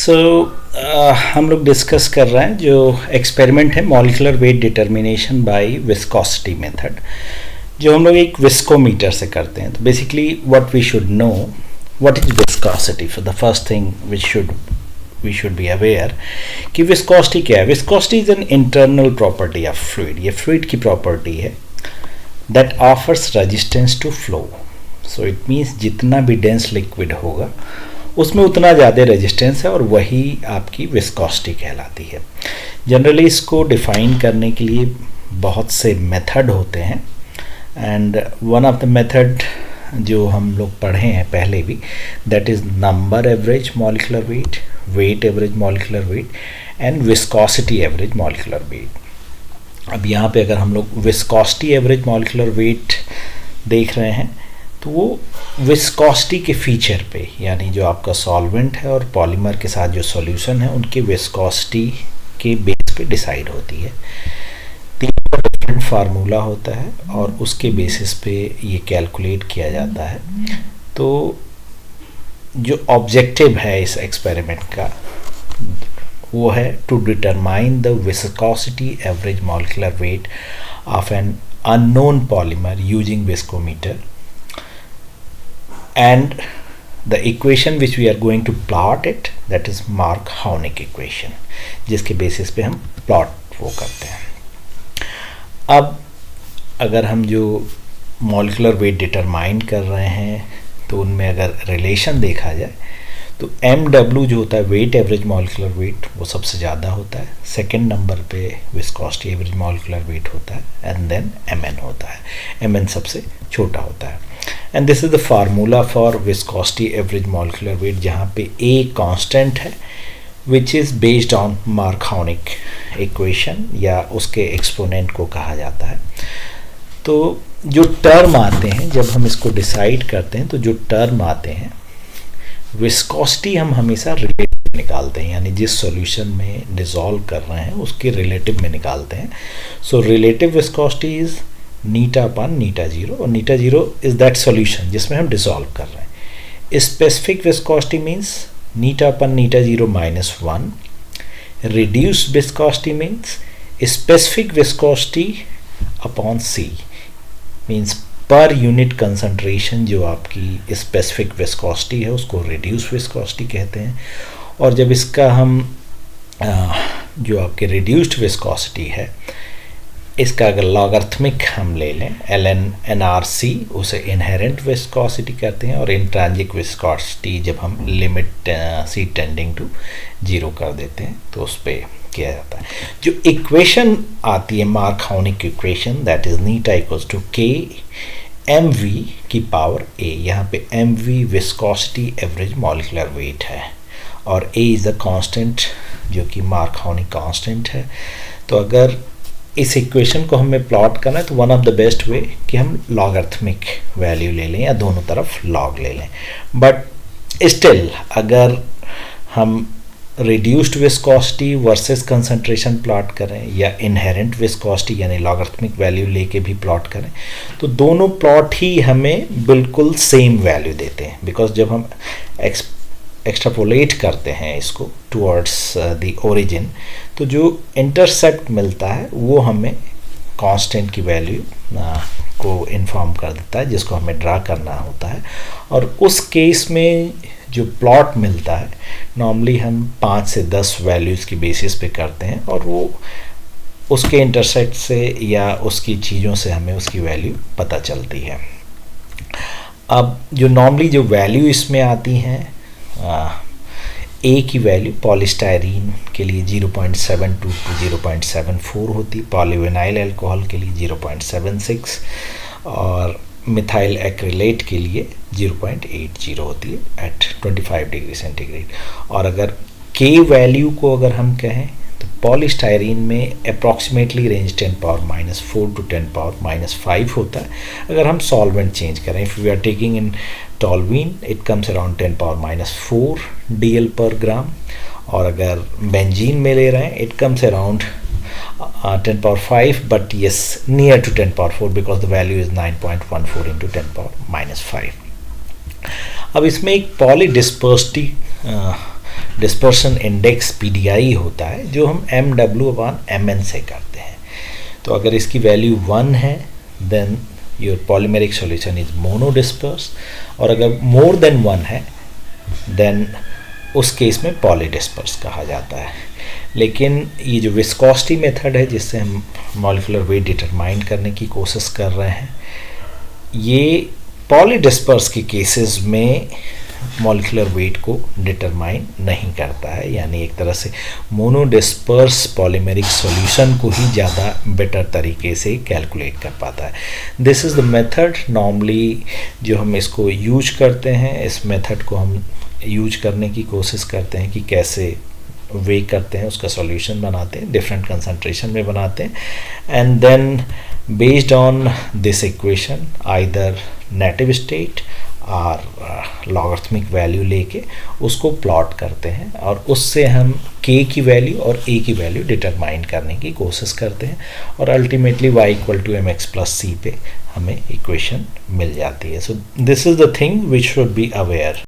हम लोग डिस्कस कर रहे हैं जो एक्सपेरिमेंट है molecular weight determination by viscosity method, जो हम लोग एक विस्कोमीटर से करते हैं. तो basically what we should know, what is viscosity. For the first thing we should be aware कि विस्कोसिटी क्या है. Viscosity is an internal property of fluid. ये फ्लूइड की प्रॉपर्टी है that offers resistance to flow. So it means जितना भी dense liquid होगा उसमें उतना ज़्यादा रेजिस्टेंस है और वही आपकी विस्कोसिटी कहलाती है. जनरली इसको डिफ़ाइन करने के लिए बहुत से मेथड होते हैं and one of the method जो हम लोग पढ़े हैं पहले भी, that is number average molecular weight, weight average molecular weight and viscosity average molecular weight. अब यहाँ पे अगर हम लोग विस्कोसिटी एवरेज मॉलिक्यूलर वेट देख रहे हैं तो वो विस्कोसिटी के फीचर पे, यानी जो आपका सॉल्वेंट है और पॉलीमर के साथ जो सॉल्यूशन है उनके विस्कोसिटी के बेस पे डिसाइड होती है. तीन डिफरेंट फार्मूला होता है और उसके बेसिस पे ये कैलकुलेट किया जाता है. तो जो ऑब्जेक्टिव है इस एक्सपेरिमेंट का वो है to determine the viscosity average molecular weight of an unknown polymer using viscometer. And the equation which we are going to plot it, that is Mark-Honick equation, जिसके बेसिस पे हम प्लॉट वो करते हैं. अब अगर हम जो मॉलिक्यूलर वेट डिटरमाइन कर रहे हैं तो उनमें अगर रिलेशन देखा जाए तो MW जो होता है वेट एवरेज मॉलिक्यूलर वेट वो सबसे ज़्यादा होता है. सेकेंड नंबर पे विस्कोसिटी एवरेज मॉलिक्यूलर वेट होता है एंड देन MN होता है. MN सबसे छोटा होता है. And this is the formula for viscosity average molecular weight, जहाँ पे A कांस्टेंट है which is based on Mark Houwink equation या उसके एक्सपोनेंट को कहा जाता है. तो जो टर्म आते हैं जब हम इसको डिसाइड करते हैं तो जो टर्म आते हैं विस्कोसिटी हम हमेशा रिलेटिव निकालते हैं, यानी जिस सॉल्यूशन में डिसॉल्व कर रहे हैं उसके रिलेटिव में निकालते हैं. So relative viscosity is eta upon eta zero, और eta zero is that solution जिसमें हम डिसॉल्व कर रहे हैं. Specific viscosity means eta upon eta zero -1. Reduced viscosity means specific viscosity upon C, means per unit concentration जो आपकी specific viscosity है उसको रिड्यूस विस्कोसिटी कहते हैं. और जब इसका हम जो आपके रिड्यूस्ड विस्कोसिटी है इसका अगर लॉगरिथमिक हम ले लें ln/nRC, उसे इनहेरेंट विस्कोसिटी कहते हैं. और इंट्रांजिक विस्कोसिटी जब हम लिमिट C टेंडिंग टू 0 कर देते हैं तो उस पर किया जाता है. जो इक्वेशन आती है Mark Houwink equation, that is eta equals to K mv की पावर A. यहाँ पे mv viscosity average molecular weight है और A इज़ द कांस्टेंट जो कि मार्क-होनिक कांस्टेंट है. तो अगर इस इक्वेशन को हमें प्लॉट करना है तो one of the best way कि हम लॉगरिथमिक वैल्यू ले लें या दोनों तरफ लॉग ले लें. बट स्टिल अगर हम reduced viscosity versus concentration plot करें या इनहेरेंट विस्कोसिटी यानी लॉगरिथमिक वैल्यू लेके भी प्लॉट करें तो दोनों प्लॉट ही हमें बिल्कुल सेम वैल्यू देते हैं. बिकॉज जब हम एक्सट्रापोलेट करते हैं इसको टुवर्ड्स द ओरिजिन तो जो इंटरसेप्ट मिलता है वो हमें कांस्टेंट की वैल्यू को इन्फॉर्म कर देता है जिसको हमें ड्रा करना होता है. और उस केस में जो प्लॉट मिलता है नॉर्मली हम 5 से 10 वैल्यूज़ की बेसिस पे करते हैं और वो उसके इंटरसेप्ट से या उसकी चीज़ों से हमें उसकी वैल्यू पता चलती है. अब जो नॉर्मली जो वैल्यू इसमें आती हैं A की वैल्यू पॉलीस्टायरीन के लिए 0.72 टू 0.74 होती है, पॉलीविनाइल अल्कोहल के लिए 0.76 और मिथाइल एक्रिलेट के लिए 0.80 होती है एट 25 डिग्री सेंटीग्रेड. और अगर K वैल्यू को अगर हम कहें तो पॉलीस्टायरीन में अप्रॉक्सीमेटली रेंज 10⁻⁻4 टू 10⁻⁻5 होता है. अगर हम सॉल्वेंट चेंज करें, if we are taking in toluene it comes around 10⁻⁻4 DL पर ग्राम. और अगर बेंजीन में ले रहे हैं it comes around 10⁻5 but yes near to 10⁻4 because the value is 9.14 into 10⁻⁻5. अब इसमें एक पॉलीडिस्पर्सिटी डिस्पर्शन इंडेक्स PDI होता है, जो हम MW/Mn से करते हैं। तो अगर इसकी वैल्यू 1 है then your polymeric solution is monodisperse, और अगर मोर देन 1 है देन उस केस में पॉलीडिस्पर्स कहा जाता है। लेकिन ये जो विस्कोसिटी मेथड है जिससे हम मॉलिक्यूलर वेट डिटरमाइन करने की कोशिश कर रहे हैं, ये पॉलीडिस्पर्स के केसेस में मॉलिक्यूलर वेट को डिटरमाइन नहीं करता है, यानी एक तरह से मोनोडिस्पर्स पॉलीमेरिक सॉल्यूशन को ही ज़्यादा बेटर तरीके से कैलकुलेट कर पाता है। This is the method normally जो हम इसको यूज करते हैं। इस मेथड को हम यूज करने की कोशिश करते हैं कि कैसे वे करते हैं, उसका सॉल्यूशन बनाते हैं, डिफरेंट कंसंट्रेशन में बनाते हैं, and then based on this equation either native state और लॉगरिथमिक वैल्यू लेके उसको प्लॉट करते हैं, और उससे हम k की वैल्यू और a की वैल्यू डिटरमाइन करने की कोशिश करते हैं, और अल्टीमेटली y = mx + c पे हमें इक्वेशन मिल जाती है। So this is the thing which should be aware.